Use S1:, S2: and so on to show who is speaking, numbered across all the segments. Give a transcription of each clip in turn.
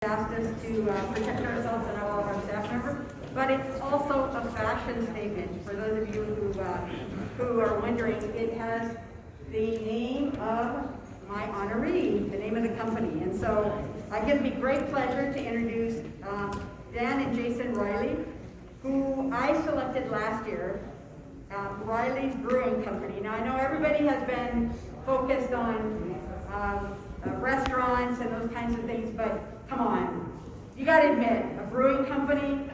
S1: asked us to protect ourselves and all of our staff members, but it's also a fashion statement. For those of you who are wondering, it has the name of my honoree, the name of the company. And so it gives me great pleasure to introduce Dan and Jason Riley, who I selected last year, Riley's Brewing Company. Now I know everybody has been focused on restaurants and those kinds of things, but come on, you got to admit, a brewing company,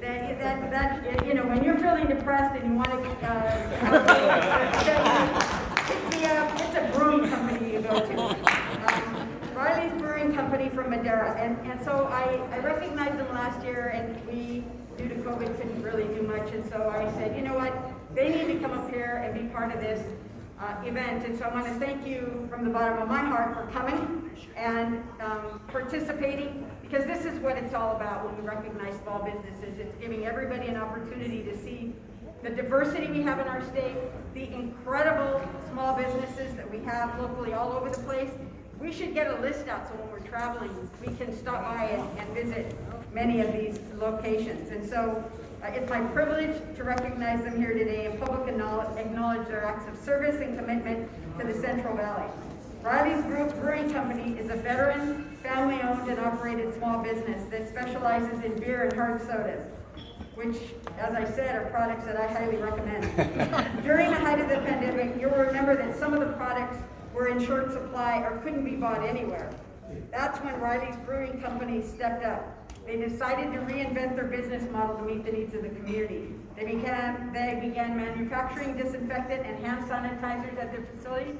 S1: that you know, when you're feeling depressed and you want to, it's a brewing company you go to. Riley's Brewing Company from Madeira, and so I recognized them last year, and we, due to COVID, couldn't really do much, and so I said, you know what, they need to come up here and be part of this event. And so I want to thank you from the bottom of my heart for coming and participating, because this is what it's all about when we recognize small businesses. It's giving everybody an opportunity to see the diversity we have in our state, the incredible small businesses that we have locally all over the place. We should get a list out so when we're traveling, we can stop by and visit many of these locations. And so it's my privilege to recognize them here today and publicly acknowledge their acts of service and commitment to the Central Valley. Riley's Brewing Company is a veteran, family-owned and operated small business that specializes in beer and hard sodas, which, as I said, are products that I highly recommend. During the height of the pandemic, you'll remember that some of the products were in short supply or couldn't be bought anywhere. That's when Riley's Brewing Company stepped up. They decided to reinvent their business model to meet the needs of the community. They began manufacturing disinfectant and hand sanitizers at their facilities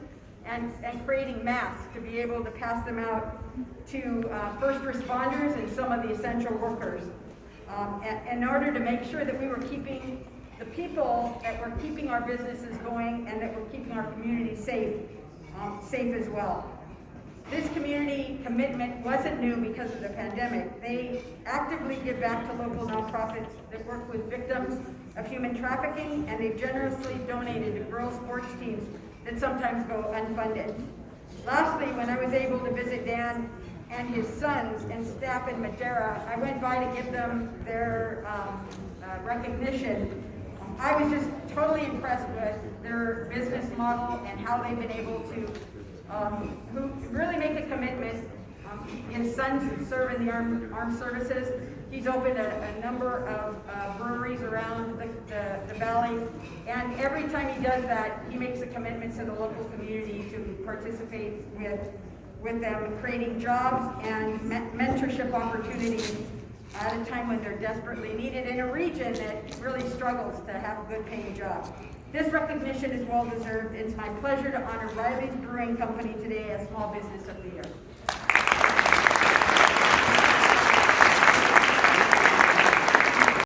S1: and creating masks to be able to pass them out to first responders and some of the essential workers in order to make sure that we were keeping the people, that were keeping our businesses going, and that we're keeping our community safe as well. This community commitment wasn't new because of the pandemic. They actively give back to local nonprofits that work with victims of human trafficking, and they've generously donated to girls' sports teams that sometimes go unfunded. Lastly, when I was able to visit Dan and his sons and staff in Madeira, I went by to give them their recognition. I was just totally impressed with their business model and how they've been able to who really make a commitment. His sons serve in the armed services. He's opened a number of breweries around the valley, and every time he does that, he makes a commitment to the local community to participate with them, creating jobs and mentorship opportunities at a time when they're desperately needed in a region that really struggles to have good paying jobs. This recognition is well deserved. It's my pleasure to honor Riley's Brewing Company today as Small Business of the Year.